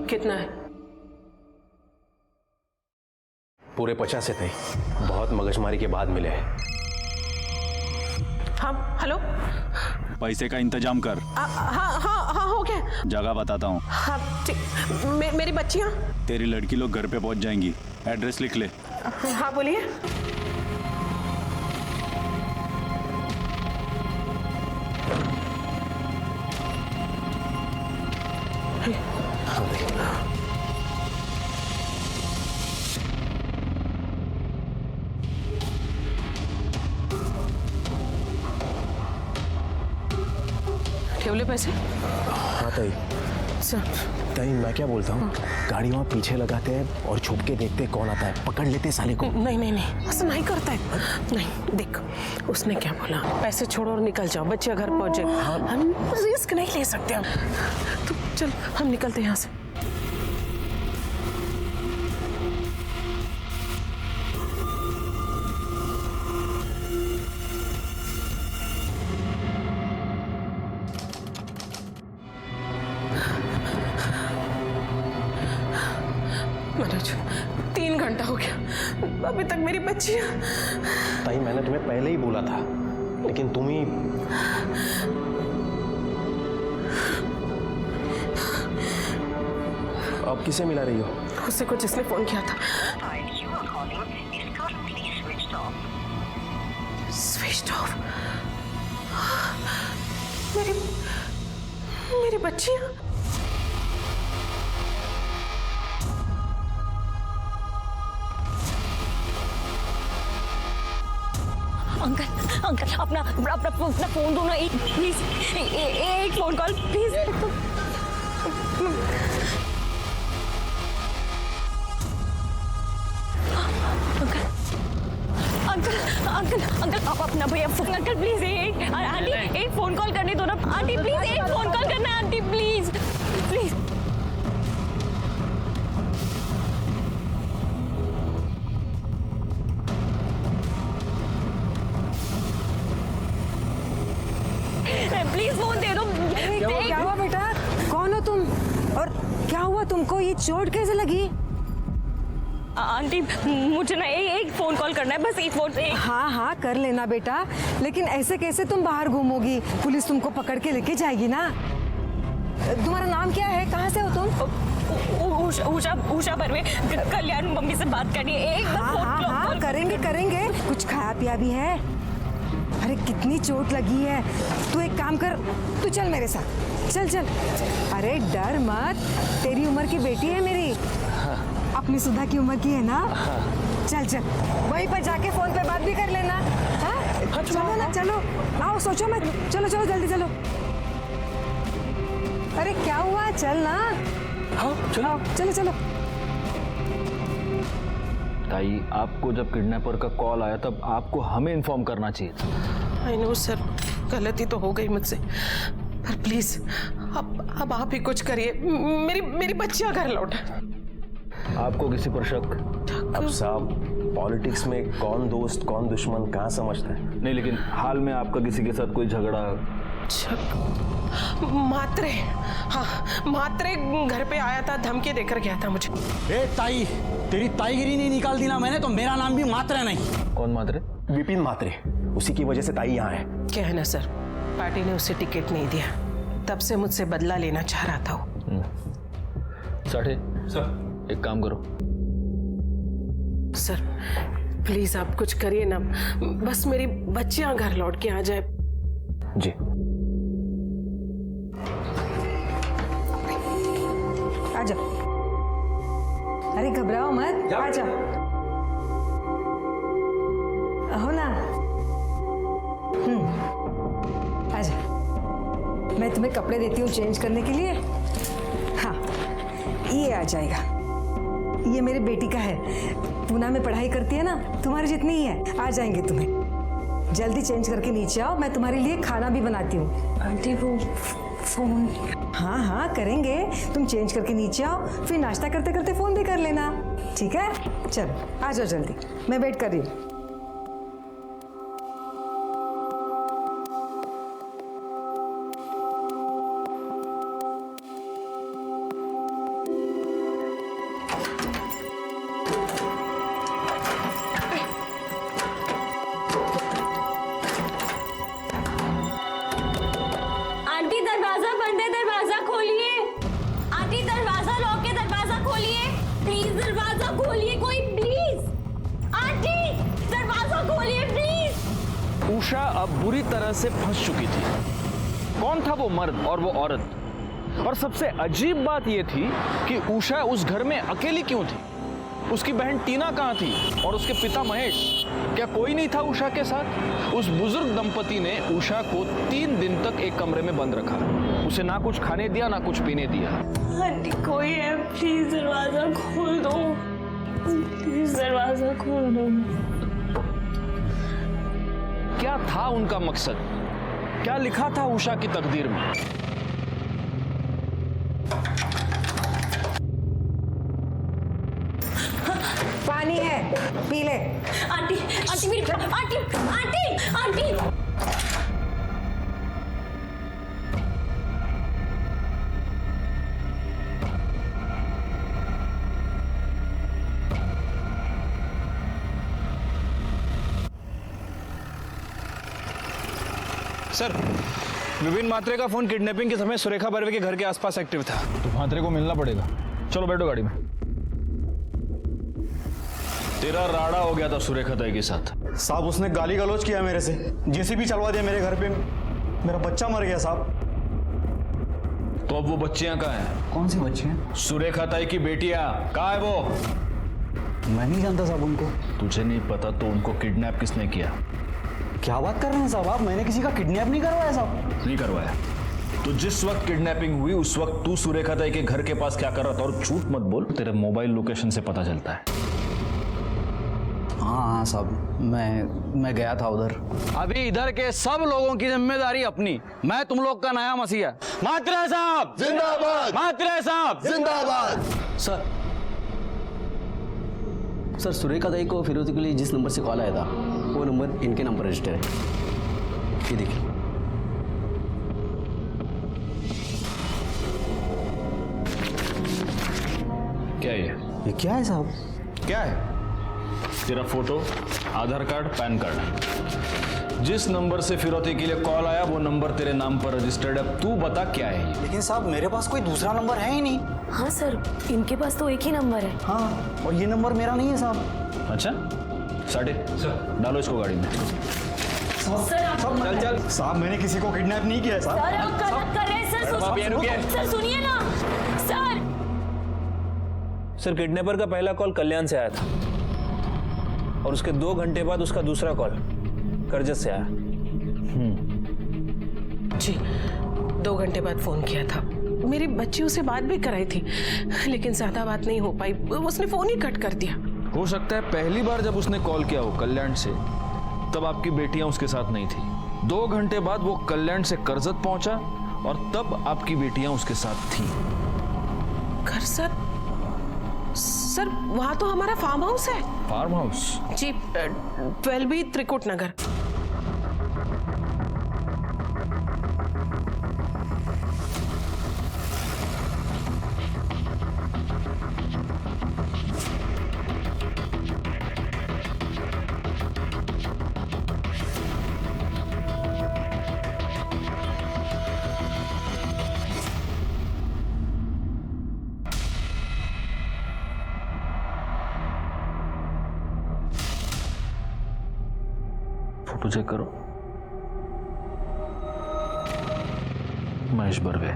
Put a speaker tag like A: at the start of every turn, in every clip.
A: कितना है?
B: पूरे 50 थे, बहुत मगजमारी के बाद मिले हैं।
A: हाँ हेलो।
C: पैसे का इंतजाम कर।
A: हाँ हाँ हाँ हो गया।
C: जगह बताता हूँ।
A: हाँ ठीक। मेरी बच्चियाँ?
C: तेरी लड़की लोग घर पे पहुँच जाएंगी। एड्रेस लिख ले।
A: हाँ बोलिए। ठेवले पैसे?
B: हाँ ताई।
A: सर
B: ताई मैं क्या बोलता हूँ, गाड़ी वहाँ पीछे लगाते हैं और छुप के देखते हैं कौन आता है, पकड़ लेते हैं साले को।
A: नहीं नहीं नहीं, ऐसा नहीं करता है। नहीं देख, उसने क्या बोला, पैसे छोड़ो और निकल जाओ, बच्चे घर पहुंचे। हम रिस्क नहीं ले सकते हम। तो चल हम निकलते हैं यहाँ से। मनोज 3 घंटा हो गया, अभी तक मेरी बच्चियां।
B: ताई मैंने तुम्हें पहले ही बोला था, लेकिन तुम ही। अब किसे मिला रही हो?
A: उससे को जिसने फोन किया था। Switch off. मेरी बच्चियां।
D: अंकल अंकल अपना अपना फोन दो ना, एक प्लीज, एक phone call please. Uncle uncle uncle uncle आप अपना भैया फोन, अंकल प्लीज आंटी एक फोन कॉल करने दो ना आंटी, प्लीज एक फोन कॉल करना aunty, please please. Please phone दे दो।
E: क्या हुआ बेटा, कौन हो तुम और क्या हुआ तुमको, ये चोट कैसे लगी?
D: आंटी मुझे ना एक फोन कॉल करना है, बस एक फोन।
E: हाँ हाँ कर लेना बेटा, लेकिन ऐसे कैसे तुम बाहर घूमोगी, पुलिस तुमको पकड़ के लेके जाएगी ना। तुम्हारा नाम क्या है, कहाँ से हो तुम?
D: उषा बर्वे, कल्याण मम्मी से बात करनी है, एक
E: हाँ हाँ हाँ करेंगे करेंगे। कुछ खाया पिया भी है? अरे कितनी चोट लगी है, तू एक काम कर, तू चल मेरे साथ, चल चल। अरे डर मत, तेरी उम्र की बेटी है मेरी। अपनी सुधा की उम्र की है ना। चल चल, वहीं पर जाके फोन पे बात भी कर लेना। हाँ चलो ना, चलो आओ, सोचो मत, चलो चलो जल्दी चलो। अरे क्या हुआ, चल ना।
B: हाँ चलो
E: चलो चलो।
F: ताई आपको जब किडनैपर का कॉल आया तब आपको हमें इन्फॉर्म करना चाहिए था।
A: आई नो सर, गलती तो हो गई मुझसे, पर प्लीज अब आप ही कुछ करिए, मेरी बच्चियां घर लौट।
F: आपको किसी पर शक?
B: अब साहब पॉलिटिक्स में कौन दोस्त कौन दुश्मन कहाँ समझता है।
F: नहीं, लेकिन हाल में आपका किसी के साथ कोई झगड़ा?
A: मात्रे, हाँ मात्रे घर पे आया था, धमकी देकर गया था मुझे।
G: ए ताई, तेरी ताईगिरी नहीं निकाल दी ना मैंने तो मेरा नाम भी मात्रे नहीं।
F: कौन मात्रे?
B: विपिन मात्रे, उसी की वजह से ताई यहाँ है।
A: क्या है ना सर, पार्टी ने उसे टिकट नहीं दिया, तब से मुझसे बदला लेना चाह रहा था वो।
F: साठे सर, एक काम करो
A: सर, प्लीज आप कुछ करिए ना, बस मेरी बच्चियां घर लौट के आ जाए।
B: जी
E: आजा, अरे घबराओ मत, आजा हो ना। आजा, मैं तुम्हें कपड़े देती हूँ चेंज करने के लिए। हाँ ये आ जाएगा, ये मेरी बेटी का है, पूना में पढ़ाई करती है ना, तुम्हारी जितनी ही है, आ जाएंगे तुम्हें। जल्दी चेंज करके नीचे आओ, मैं तुम्हारे लिए खाना भी बनाती हूँ।
D: आंटी वो फोन।
E: हाँ हाँ करेंगे, तुम चेंज करके नीचे आओ, फिर नाश्ता करते करते फोन भी कर लेना, ठीक है? चलो आ जाओ जल्दी, मैं वेट कर रही हूँ।
D: खोलिए कोई प्लीज। आंटी दरवाजा खोलिए प्लीज।
F: उषा अब बुरी तरह से फंस चुकी थी। कौन था वो मर्द और वो औरत? और सबसे अजीब बात ये थी कि उषा उस घर में अकेली क्यों थी? उसकी बहन टीना कहाँ थी और उसके पिता महेश? क्या कोई नहीं था उषा के साथ? उस बुजुर्ग दंपति ने उषा को 3 दिन तक एक कमरे में बंद रखा। उसे ना कुछ खाने दिया ना कुछ पीने दिया।
D: आंटी कोई है, प्लीज दरवाजा खोल दो, प्लीज दरवाजा खोल दो।
F: क्या था उनका मकसद? क्या लिखा था उषा की तकदीर में?
E: पानी है, पी ले।
D: आंटी आंटी मेरी aunty aunty aunty.
H: Sir, Vipin Mhatre का फोन किडनैपिंग के समय सुरेखा बर्वे के घर के आसपास एक्टिव था।
F: तो म्हात्रे को मिलना पड़ेगा। चलो बैठो गाड़ी में। तेरा राड़ा हो गया था सुरेखा ताई के साथ।
G: साहब उसने गाली गलौज किया मेरे से, जेसीबी चलवा दिया मेरे घर पे, मेरा बच्चा मर गया साहब।
F: तो अब वो बच्चियां कहाँ हैं?
G: कौन सी बच्ची हैं?
F: सुरेखा ताई की बेटियां कहाँ है वो?
G: मैं नहीं जानता साहब उनको।
F: तुझे नहीं पता तो उनको किडनैप किसने किया?
G: क्या बात कर रहे हैं साहब आप? मैंने किसी का किडनैप नहीं करवाया साहब।
F: नहीं करवाया तो जिस वक्त किडनैपिंग हुई उस वक्त तू सुरेखा ताई के घर के पास क्या कर रहा था? और झूठ मत बोल, तेरे मोबाइल लोकेशन से पता चलता है।
G: हाँ साहब, मैं गया था उधर। अभी इधर के सब लोगों की जिम्मेदारी अपनी, मैं तुम लोग का नया मसीहा। म्हात्रे साहब
I: जिंदाबाद।
G: म्हात्रे साहब
I: जिंदाबाद।
J: सर सुरेखा ताई को फिरौती के लिए जिस नंबर से कॉल आया था वो नंबर इनके नाम पर रजिस्टर है। ये देखिए।
F: क्या ये
G: क्या है साहब?
F: क्या है? तेरा फोटो, आधार कार्ड, पैन कार्ड। जिस नंबर से फिरौती के लिए कॉल आया वो नंबर तेरे नाम पर रजिस्टर्ड है। तू बता क्या है ये?
G: लेकिन साहब मेरे पास कोई दूसरा नंबर है ही नहीं।
D: हाँ सर, इनके पास तो एक ही नंबर है।
G: हाँ, और ये नंबर मेरा नहीं है साहब।
F: अच्छा साढ़े सर डालो इसको गाड़ी में।
G: चल चल साहब, मैंने किसी को किडनैप नहीं किया है साहब।
D: सर आप गलत कर रहे हैं सर। सर सुनिए ना सर।
H: सर किडनैपर का पहला कॉल कल्याण से आया था और उसके 2 घंटे बाद उसका दूसरा कॉल करजत से आया।
A: जी 2 घंटे बाद फोन किया था। मेरी बच्चियों से बात भी कराई थी लेकिन ज्यादा बात नहीं हो पाई, उसने फोन ही कट कर दिया।
F: हो सकता है पहली बार जब उसने कॉल किया हो कल्याण से तब आपकी बेटियां उसके साथ नहीं थी। 2 घंटे बाद वो कल्याण से करजत पहुंचा और तब आपकी बेटियां उसके साथ थी।
A: करजत? सर वहाँ तो हमारा फार्म हाउस है।
F: Farm house?
A: जी 12B Trikut Nagar.
F: Photo check करो। महेश बर्वे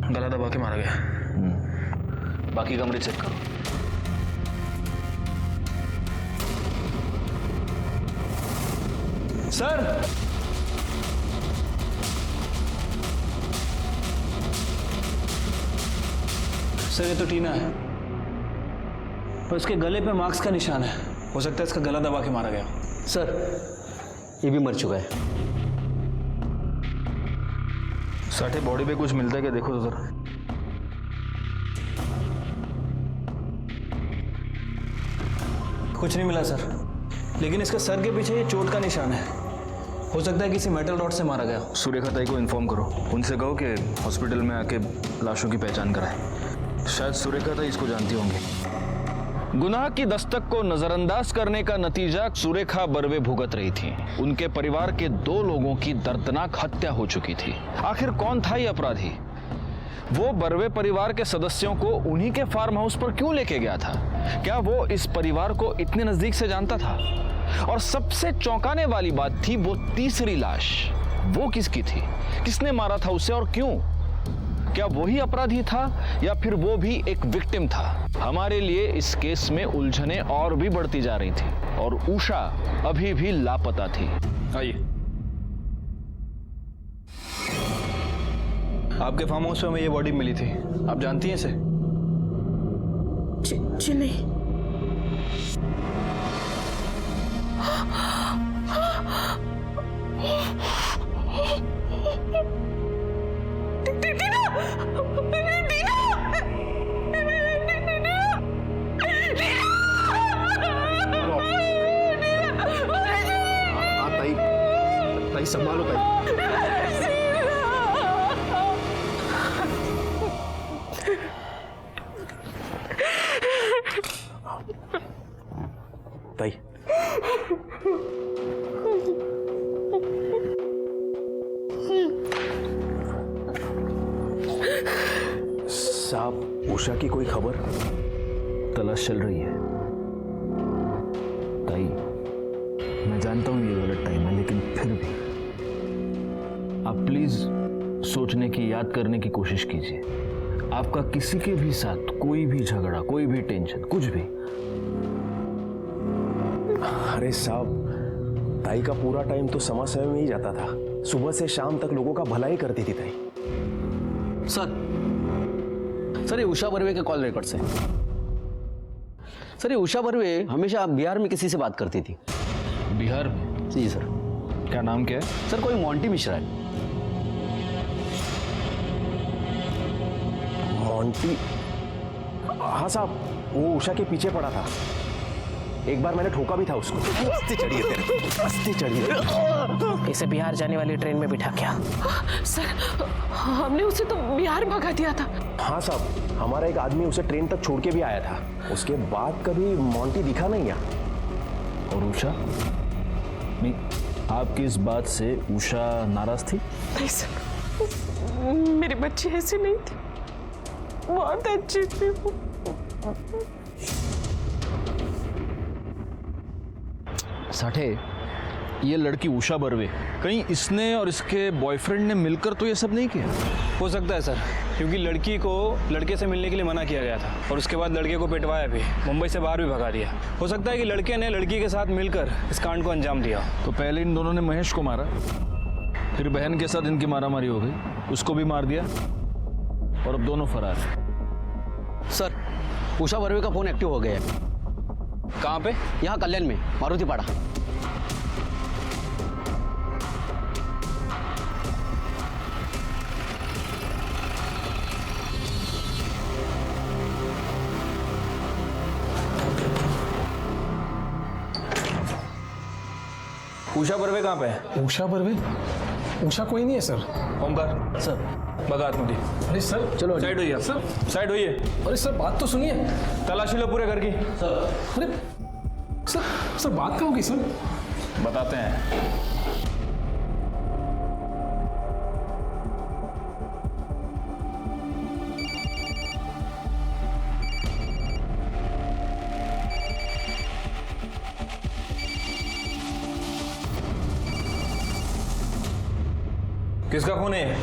H: गला दबा के मारा गया।
F: बाकी कमरे चेक करो।
H: सर सर ये तो टीना है पर उसके गले पे मार्क्स का निशान है। हो सकता है इसका गला दबा के मारा गया।
J: सर ये भी मर चुका है।
F: साठे बॉडी पे कुछ मिलता है क्या? देखो तो जरा।
H: कुछ नहीं मिला सर, लेकिन इसके सर के पीछे ये चोट का निशान है। हो सकता है किसी मेटल रॉड से मारा गया।
F: सुरेखा ताई को इन्फॉर्म करो, उनसे कहो कि हॉस्पिटल में आके लाशों की पहचान कराएं। शायद सुरेखा ताई इसको जानती होंगी। गुनाह की दस्तक को नजरअंदाज करने का नतीजा सुरेखा बर्वे भुगत रही थी। उनके परिवार के 2 लोगों की दर्दनाक हत्या हो चुकी थी। आखिर कौन था ये अपराधी? वो बर्वे परिवार के सदस्यों को उन्हीं के फार्म हाउस पर क्यों लेके गया था? क्या वो इस परिवार को इतने नजदीक से जानता था? और सबसे चौंकाने वाली बात थी वो तीसरी लाश, वो किसकी थी? किसने मारा था उसे और क्यों? क्या वही अपराधी था या फिर वो भी एक विक्टिम था? हमारे लिए इस केस में उलझने और भी बढ़ती जा रही थी और उषा अभी भी लापता थी।
H: आइए, आपके फार्म हाउस में हमें ये बॉडी मिली थी, आप जानती हैं इसे?
A: जी नहीं।
B: ताई संभालो ताई। ताई साहब, उषा की कोई खबर?
G: तलाश चल रही है ताई। मैं जानता हूँ ये गलत टाइम है, लेकिन फिर भी आप प्लीज सोचने की, याद करने की कोशिश कीजिए। आपका किसी के भी साथ कोई भी झगड़ा, कोई भी टेंशन, कुछ भी?
B: अरे साहब, ताई का पूरा टाइम तो समय में ही जाता था। सुबह से शाम तक लोगों का भला ही करती थी ताई।
J: सर ये उषा बर्वे के कॉल रिकॉर्ड से। सर ये उषा बर्वे हमेशा बिहार में किसी से बात करती थी।
F: बिहार में?
J: जी सर।
F: क्या नाम क्या है?
J: सर कोई मोंटी मिश्रा है।
B: मोंटी? हाँ साहब, वो उषा के पीछे पड़ा था। एक बार मैंने ठोका भी था उसको। अस्ते चढ़िए तेरे, अस्ते चढ़िए।
A: इसे बिहार जाने वाली ट्रेन में बिठा क्या? सर, हमने उसे तो बिहार भगा दिया था।
B: हाँ साहब, हमारा एक आदमी उसे ट्रेन तक छोड़ के भी आया था। उसके बाद कभी मोंटी दिखा नहीं यहाँ।
G: और उषा? नहीं, आपकी इस बात से उषा नाराज थी?
A: नहीं सर, मेरी बच्ची ऐसी नहीं थी, बहुत अच्छी थी वो।
F: साठे, ये लड़की उषा बर्वे, कहीं इसने और इसके बॉयफ्रेंड ने मिलकर तो ये सब नहीं किया?
H: हो सकता है सर, क्योंकि लड़की को लड़के से मिलने के लिए मना किया गया था और उसके बाद लड़के को पिटवाया भी, मुंबई से बाहर भी भगा दिया। हो सकता है कि लड़के ने लड़की के साथ मिलकर इस कांड को अंजाम दिया।
F: तो पहले इन दोनों ने महेश को मारा, फिर बहन के साथ इनकी मारामारी हो गई, उसको भी मार दिया और अब दोनों फरार हैं।
J: सर उषा बर्वे का फोन एक्टिव हो गया है।
H: कहाँ पे?
J: यहाँ कल्याण में, मारुति पाड़ा।
H: उषा बर्वे कहाँ पे है?
I: उषा बर्वे? उषा कोई नहीं है सर।
H: ओमकार
J: सर
H: बगात मुझे।
I: अरे सर
J: चलो
H: साइड होइए
I: सर।
H: साइड होइए।
I: अरे सर बात तो सुनिए।
H: तलाशी लो पूरे घर की।
I: अरे सर बात क्या होगी सर?
H: बताते हैं। किसका फोन है?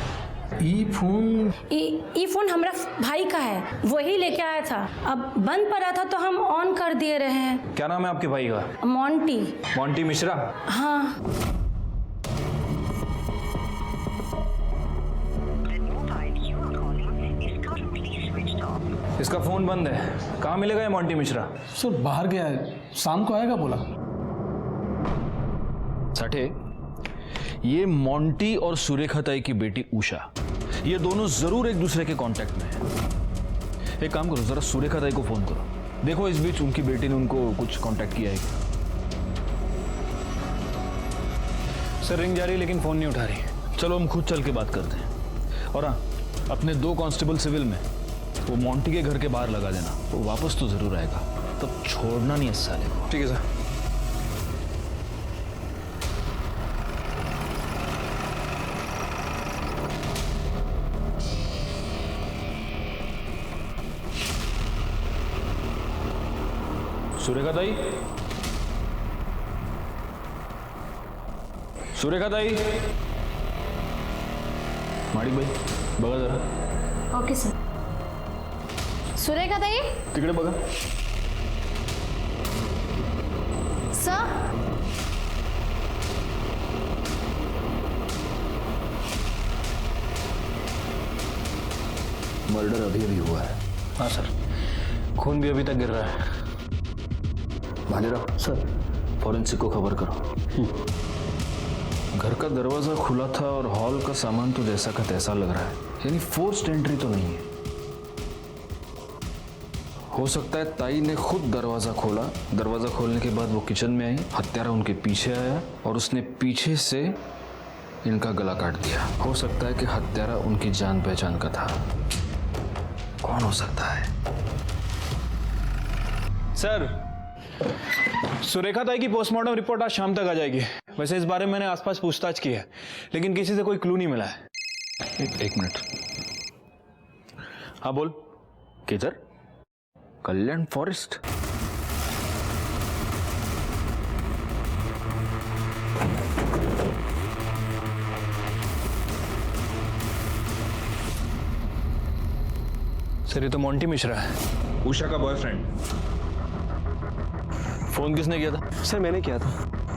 I: ई फोन?
D: ये फोन हमारा भाई का है, वही लेके आया था। अब बंद पड़ा था तो हम ऑन कर दिए रहे हैं।
H: क्या नाम है आपके भाई का?
D: मोंटी।
H: मोंटी मिश्रा?
D: हाँ।
H: इसका फोन बंद है, कहाँ मिलेगा ये मोंटी मिश्रा?
I: सर बाहर गया है, शाम को आएगा बोला।
F: साठे, ये मोंटी और सुरेखा ताई की बेटी उषा, ये दोनों जरूर एक दूसरे के कांटेक्ट में हैं। एक काम करो, जरा सुरेखा ताई को फोन करो, देखो इस बीच उनकी बेटी ने उनको कुछ कांटेक्ट किया है क्या?
H: सर रिंग जा रही लेकिन फोन नहीं उठा रही।
F: चलो हम खुद चल के बात करते हैं। और हाँ, अपने 2 कांस्टेबल सिविल में वो मोंटी के घर के बाहर लगा देना, वो वापस तो जरूर आएगा, तब छोड़ना नहीं इस साले को।
H: ठीक है सर।
F: सुरेखा ताई, सुरेखा ताई, माडिक भाई बघा जरा.
D: Okay sir. सुरेखा ताई.
F: तिकडे बघा.
D: सर.
G: मर्डर अभी अभी हुआ है.
H: हाँ सर, खून भी अभी तक गिर रहा है.
G: भालेराव सर, फॉरेंसिक को खबर करो. घर का दरवाजा खुला था और हॉल का सामान तो जैसा का तैसा लग रहा है, यानी फोर्स्ड एंट्री तो नहीं है. हो सकता है ताई ने खुद दरवाजा खोला. दरवाजा खोलने के बाद वो किचन में आई, हत्यारा उनके पीछे आया और उसने पीछे से इनका गला काट दिया. हो सकता है कि हत्यारा उनकी जान पहचान का था. कौन हो सकता है?
H: सर, सुरेखा ताई की पोस्टमार्टम रिपोर्ट आज शाम तक आ जाएगी. वैसे इस बारे में मैंने आसपास पूछताछ की है, लेकिन किसी से कोई क्लू नहीं मिला है.
G: एक मिनट. हाँ बोल. किधर? कल्याण फॉरेस्ट.
H: सर, ये तो मोंटी मिश्रा है,
F: उषा का बॉयफ्रेंड. फोन किसने किया था?
B: सर मैंने किया था.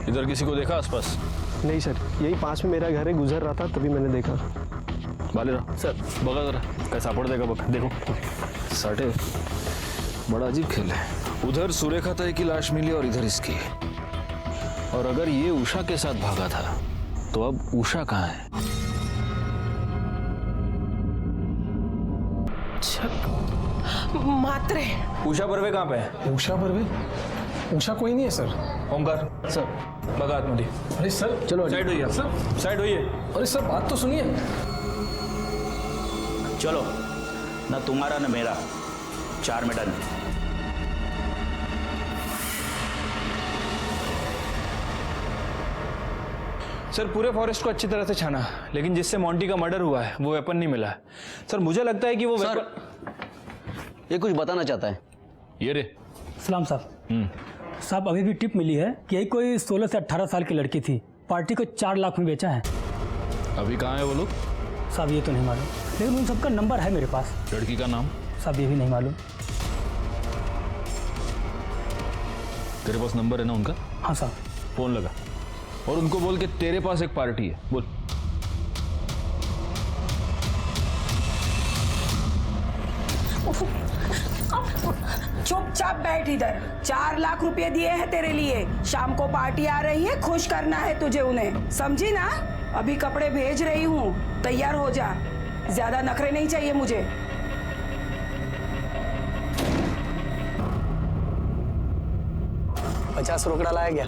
F: इधर किसी को देखा आसपास?
B: नहीं सर, यही पास में मेरा घर है, गुजर रहा था तभी मैंने देखा.
G: भालेराव सर, बघा जरा काय सापडतंय का बघ. देखो. साठे, बड़ा अजीब खेल है. उधर सुरेखा ताई की लाश मिली और इधर इसकी. और अगर ये उषा के साथ भागा था तो अब उषा कहाँ है?
A: मात्रे.
H: उषा बर्वे कहाँ पे है?
I: उषा बर्वे? उषा कोई नहीं है सर.
H: ओमकार सर, बघा आतमध्ये.
I: अरे सर
H: चलो साइड होइए.
I: सर.
H: साइड होइए.
I: अरे सर बात तो सुनिए.
K: चलो ना तुम्हारा ना मेरा, 4 में डन.
H: सर, पूरे फॉरेस्ट को अच्छी तरह से छाना, लेकिन जिससे मोंटी का मर्डर हुआ है वो वेपन नहीं मिला है. सर, मुझे लगता है कि वो
J: सर,
H: वेपन...
J: ये कुछ बताना चाहता है.
G: ये रे.
L: सलाम साहब. साहब, अभी भी टिप मिली है कि यही कोई 16 से 18 साल की लड़की थी. पार्टी को 4 लाख में बेचा है.
G: अभी कहाँ है वो लोग?
L: साहब ये तो नहीं मालूम, लेकिन उन सबका नंबर है मेरे पास.
G: लड़की का नाम?
L: साहब ये भी नहीं मालूम.
G: तेरे पास नंबर है ना उनका?
L: हाँ साहब.
G: फोन लगा और उनको बोल के तेरे पास एक पार्टी है. बोल.
M: चुपचाप बैठ इधर. 4 लाख रुपए दिए हैं तेरे लिए. शाम को पार्टी आ रही है, खुश करना है तुझे उन्हें, समझी ना? अभी कपड़े भेज रही हूँ, तैयार हो जा. ज्यादा नखरे नहीं चाहिए मुझे.
J: $50 रोकड़ा लाया क्या?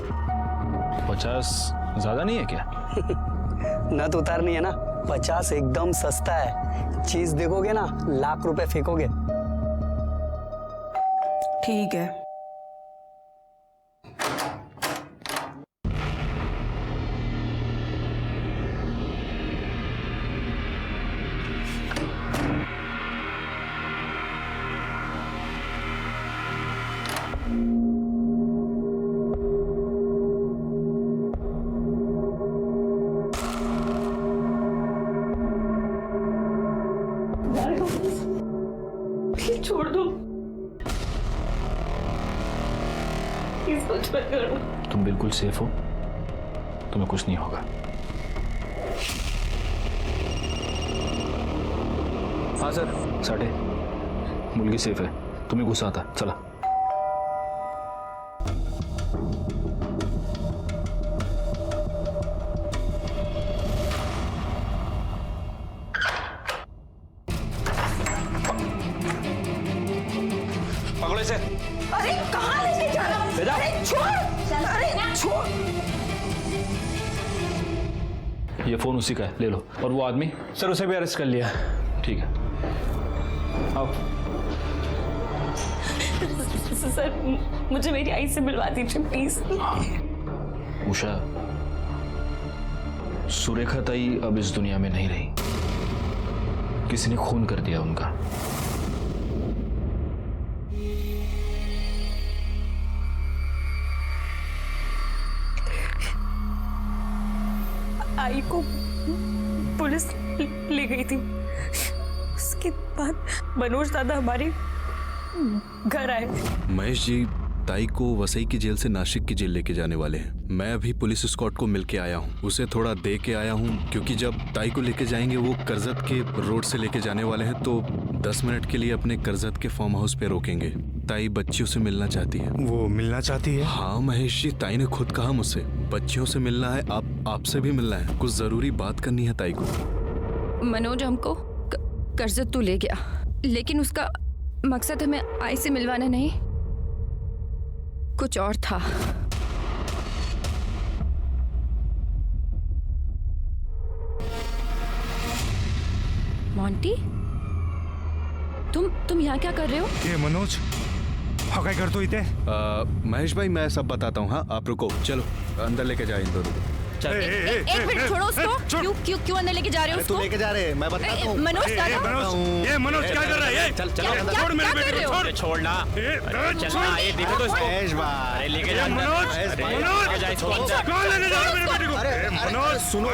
G: 50 ज्यादा नहीं है क्या?
J: न तो उतारनी है ना. 50 एकदम सस्ता है. चीज देखोगे ना, लाख रुपए फेंकोगे.
M: ठीक है.
D: छोड़ दो.
G: तुम बिल्कुल सेफ हो, तुम्हें कुछ नहीं होगा. हाँ सर. साठे, मुलगी सेफ है, तुम्ही घुसा आता. चला.
H: पकड़ो इसे.
M: अरे कहाँ लेके जा रहा हूँ? अरे छोड़. अरे छोड़.
G: ये फोन उसी का है, ले लो. और वो आदमी?
H: सर, उसे भी अरेस्ट कर लिया.
G: ठीक है.
H: आओ.
D: सर, मुझे मेरी आई से मिलवा दीजिए प्लीज.
G: उषा, सुरेखा ताई अब इस दुनिया में नहीं रही. किसी ने खून कर दिया उनका.
D: ताई को पुलिस ले गई थी। उसके बाद मनोज दादा हमारे घर आए।
N: महेश जी, ताई को वसई की जेल से नासिक की जेल लेके जाने वाले हैं। मैं अभी पुलिस स्क्वाड को मिल के आया हूँ, उसे थोड़ा दे के आया हूँ, क्योंकि जब ताई को लेके जाएंगे वो करजत के रोड से लेके जाने वाले हैं, तो 10 मिनट के लिए अपने करजत के फार्म हाउस पे रोकेंगे। ताई बच्चियों से मिलना चाहती है।
O: वो मिलना चाहती है?
N: हाँ महेश जी, ताई ने खुद कहा मुझसे बच्चियों से मिलना है, आपसे भी मिलना है, कुछ जरूरी बात करनी है ताई को।
D: मनोज हमको करजत तो ले गया, लेकिन उसका मकसद हमें आई से मिलवाना नहीं, कुछ और था। मोंटी, तुम यहाँ क्या कर रहे हो?
O: ये मनोज काय करतो इथे?
N: महेश भाई मैं सब बताता हूँ। हाँ आप रुको, चलो अंदर लेके जाए इन दोनों को।
D: एक मिनट छोड़ो उसको। क्यों अंदर लेके जा रहे हो उसको?
J: तू लेके जा रहे हैं, मैं बताता हूँ।
D: मनोज
O: ये मनोज क्या कर रहा है?
J: चल
O: छोड़ मेरे बेटे को, छोड़।
K: छोड़ना चलना, ये देखो तो इसको।
J: महेश भाई,
K: लेके जा
O: मनोज,
K: लेके जा इसको अंदर।
O: कौन लेके जा रहा है मेरे बेटे को?
J: अरे मनोज, सुनो,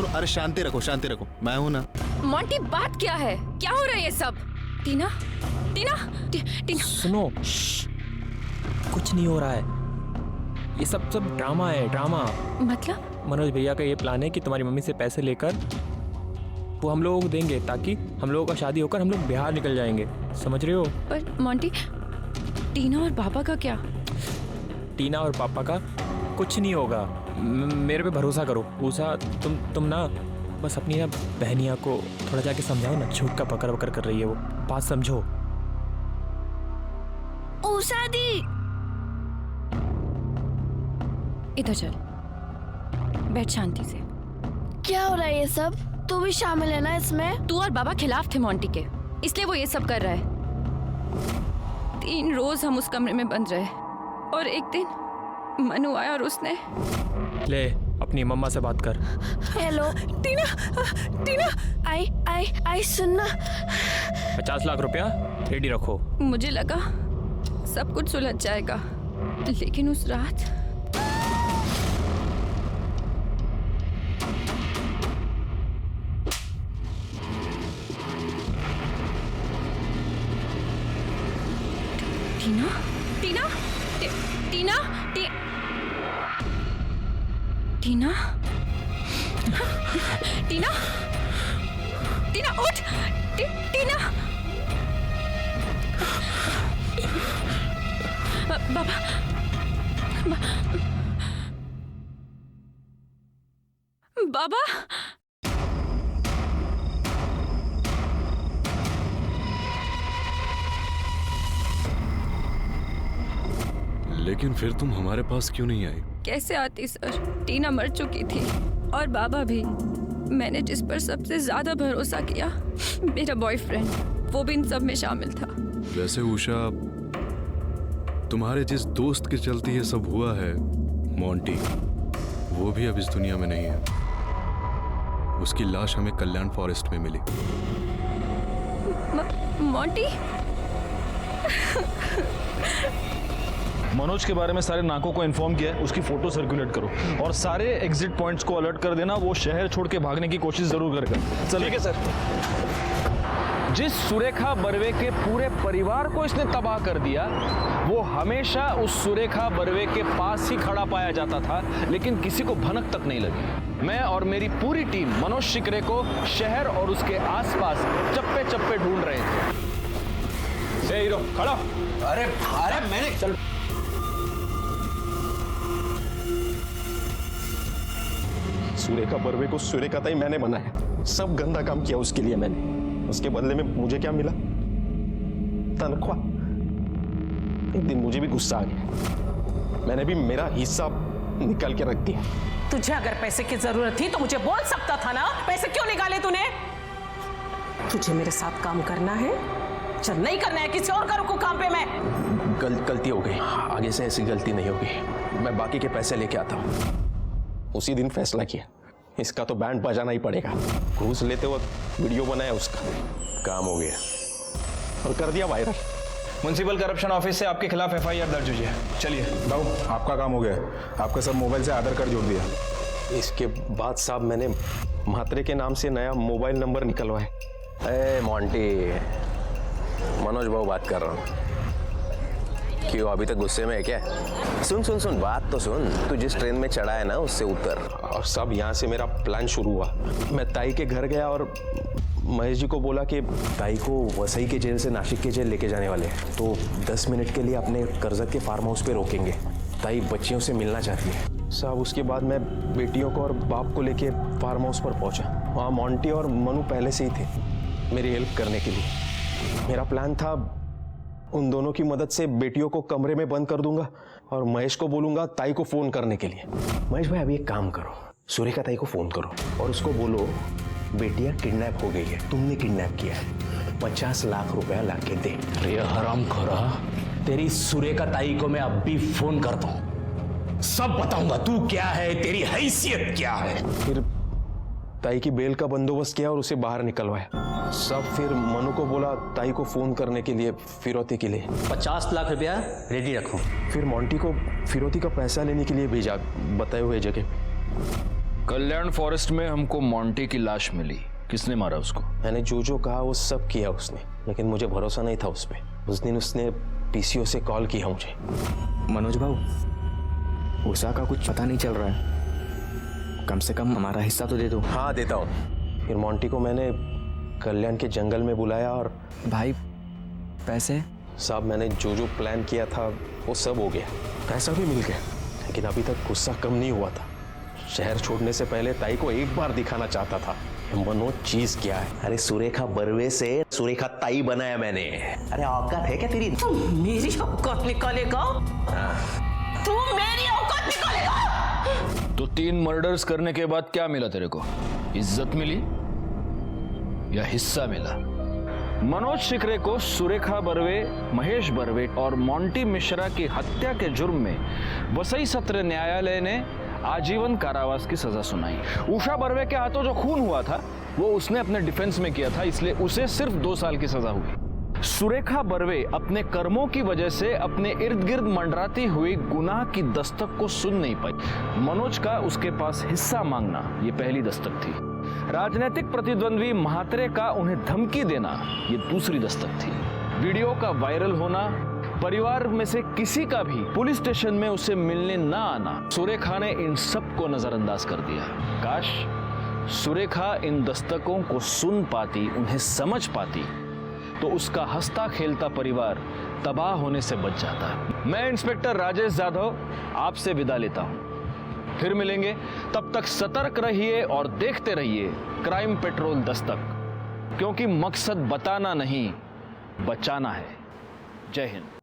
J: अरे शांति रखो, मैं हूँ ना।
D: मोंटी बात क्या है? क्या हो रहा है ये सब? टीना
F: सुनो, कुछ नहीं हो रहा है, ये सब ड्रामा है, ड्रामा।
D: मतलब?
F: मनोज भैया का ये प्लान है कि तुम्हारी मम्मी से पैसे लेकर वो हम लोगों को देंगे, ताकि हम लोगों का शादी होकर हम लोग बिहार निकल जाएंगे, समझ रहे हो?
D: पर मोंटी, टीना और पापा का क्या?
F: टीना और पापा का कुछ नहीं होगा, मेरे पे भरोसा करो। उषा, तुम ना बस अपनी ना बहनिया को थोड़ा जाके समझाओ ना, झूठ का पकड़ वकर कर रही है वो, बात समझो।
D: उषा दी, इधर चल, बैठ शांति से।
P: क्या हो रहा है ये सब? तू भी शामिल है ना इसमें?
D: तू और बाबा खिलाफ थे मोंटी के, इसलिए वो ये सब कर रहा है। 3 रोज हम उस कमरे में बंद रहे, और एक दिन मनु आया और उसने।
F: ले अपनी मम्मा से बात कर।
P: हेलो टीना, आई सुनना।
F: 50 लाख रुपया रेडी रखो।
D: मुझे लगा सब कुछ सुलझ जाएगा, लेकिन उस रात टीना उठ। टीना, बाबा,
N: लेकिन फिर तुम हमारे पास क्यों नहीं आई?
D: कैसे आती सर, टीना मर चुकी थी और बाबा भी। मैंने जिस पर सबसे ज्यादा भरोसा किया, मेरा बॉयफ्रेंड, वो भी इन सब में शामिल था।
N: वैसे उषा, तुम्हारे जिस दोस्त के चलते ये सब हुआ है, मोंटी, वो भी अब इस दुनिया में नहीं है। उसकी लाश हमें कल्याण फॉरेस्ट में मिली।
D: मोंटी?
F: मनोज के बारे में सारे नाकों को इन्फॉर्म किया है, उसकी फोटो सर्कुलेट करो और सारे एग्जिट पॉइंट्स को अलर्ट कर देना। वो शहर छोड़ के भागने की कोशिश जरूर करेगा। चलिए। ठीक है सर। जिस सुरेखा बर्वे के पूरे परिवार को इसने तबाह कर दिया, वो हमेशा उस सुरेखा बर्वे के पास ही खड़ा पाया जाता था, लेकिन किसी को भनक तक नहीं लगी। मैं और मेरी पूरी टीम मनोज शिकरे को शहर और उसके आसपास चप्पे चप्पे ढूंढ रहे थे। ए हीरो, खड़ा।
J: अरे मैंने चल।
B: सुरेखा बर्वे को सुरेखा ताई मैंने बनाया, सब गंदा काम किया उसके लिए मैंने। उसके बदले में मुझे क्या मिला? तनख्वाह। एक दिन मुझे भी गुस्सा आ गया, मैंने भी मेरा हिस्सा निकाल के रख दिया।
A: तुझे अगर पैसे की जरूरत थी तो मुझे बोल सकता था ना, पैसे क्यों निकाले तूने? तुझे मेरे साथ काम करना है, चल नहीं करना है किसी और का रुकू काम पे। मैं
B: गलती हो गई, आगे से ऐसी गलती नहीं होगी। मैं बाकी के पैसे लेके आता हूँ। उसी दिन फैसला किया, इसका तो बैंड बजाना ही पड़ेगा। घूस लेते वक्त वीडियो बनाया उसका, काम हो गया और कर दिया वायरल।
H: म्युनिसिपल करप्शन ऑफिस से आपके खिलाफ FIR दर्ज हुई है। चलिए।
O: बाबू, आपका काम हो गया। आपका सब मोबाइल से आधार कार्ड जोड़ दिया।
B: इसके बाद साहब मैंने म्हात्रे के नाम से नया मोबाइल नंबर निकलवाया।
Q: ए मोंटी, मनोज भाऊ बात कर रहा हूँ। क्यों अभी तक गुस्से में है क्या? सुन सुन सुन, बात तो सुन। तू जिस ट्रेन में चढ़ा है ना उससे उतर।
B: और सब यहाँ से मेरा प्लान शुरू हुआ। मैं ताई के घर गया और महेश जी को बोला कि
Q: ताई को वसई के जेल से नासिक के जेल लेके जाने वाले हैं, तो 10 मिनट के लिए अपने कर्जत के फार्म हाउस पे रोकेंगे। ताई बच्चियों से मिलना चाहती है।
B: साहब उसके बाद मैं बेटियों को और बाप को लेके फार्म हाउस पर पहुंचा। वहाँ मोंटी और मनु पहले से ही थे मेरी हेल्प करने के लिए। मेरा प्लान था उन दोनों की मदद से बेटियों को कमरे में बंद कर दूंगा और महेश को बोलूंगा ताई को फोन करने के लिए।
Q: महेश भाई, अभी एक काम करो, सुरेखा ताई को फोन करो और उसको बोलो बेटियां किडनैप हो गई है, तुमने किडनैप किया है, 50 लाख रुपया लाके दे।
K: अरे हरामखोरा, तेरी सुरेखा ताई को मैं अब भी फोन करता हूँ, सब बताऊंगा तू क्या है, तेरी हैसियत क्या है।
B: फिर ताई की बेल का बंदोबस्त किया और उसे बाहर निकलवाया। सब फिर मनु को बोला ताई को फोन करने के लिए फिरौती के लिए।
J: 50 लाख रुपया रेडी रखो।
B: फिर मोंटी को फिरौती का पैसा लेने के लिए भेजा बताए हुए जगह।
F: कल्याण फॉरेस्ट में हमको मोंटी की लाश मिली। किसने मारा उसको?
B: मैंने जो कहा वो सब किया उसने, लेकिन मुझे भरोसा नहीं था उस पर। उस दिन उसने पीसीओ से कॉल किया मुझे।
R: मनोज भाऊ, उषा का कुछ पता नहीं चल रहा है, कम से कम हमारा हिस्सा तो दे दो।
Q: हाँ देता हूँ।
B: फिर मोंटी को मैंने कल्याण के जंगल में बुलाया और
R: भाई पैसे?
B: साहब मैंने जो प्लान किया था वो सब हो गया, पैसा भी मिल गया, लेकिन अभी तक गुस्सा कम नहीं हुआ था। शहर छोड़ने से पहले ताई को एक बार दिखाना चाहता था मनोज चीज क्या है।
Q: अरे सुरेखा बर्वे से सुरेखा ताई बनाया मैंने। अरे औकात है क्या तेरी?
A: तू मेरी औकात निकालेगा? तू मेरी औकात निकालेगा?
F: तो 3 मर्डर्स करने के बाद क्या मिला तेरे को? इज्जत मिली या हिस्सा मिला? मनोज शिकरे को सुरेखा बर्वे, महेश बर्वे और मोंटी मिश्रा की हत्या के जुर्म में वसई सत्र न्यायालय ने आजीवन कारावास की सजा सुनाई। उषा बर्वे के हाथों जो खून हुआ था वो उसने अपने डिफेंस में किया था, इसलिए उसे सिर्फ 2 साल की सजा हुई। सुरेखा बर्वे अपने कर्मों की वजह से अपने इर्द गिर्द मंडराती हुई गुनाह की दस्तक को सुन नहीं पाई। मनोज का उसके पास हिस्सा मांगना ये पहली दस्तक थी। राजनीतिक प्रतिद्वंद्वी म्हात्रे का उन्हें धमकी देना ये दूसरी दस्तक थी। वीडियो का वायरल होना, परिवार में से किसी का भी पुलिस स्टेशन में उसे मिलने ना आना, सुरेखा ने इन सब को नजरअंदाज कर दिया। काश सुरेखा इन दस्तकों को सुन पाती, उन्हें समझ पाती, तो उसका हंसता खेलता परिवार तबाह होने से बच जाता। मैं इंस्पेक्टर राजेश यादव आपसे विदा लेता हूं। फिर मिलेंगे, तब तक सतर्क रहिए और देखते रहिए क्राइम पेट्रोल दस्तक, क्योंकि मकसद बताना नहीं बचाना है। जय हिंद।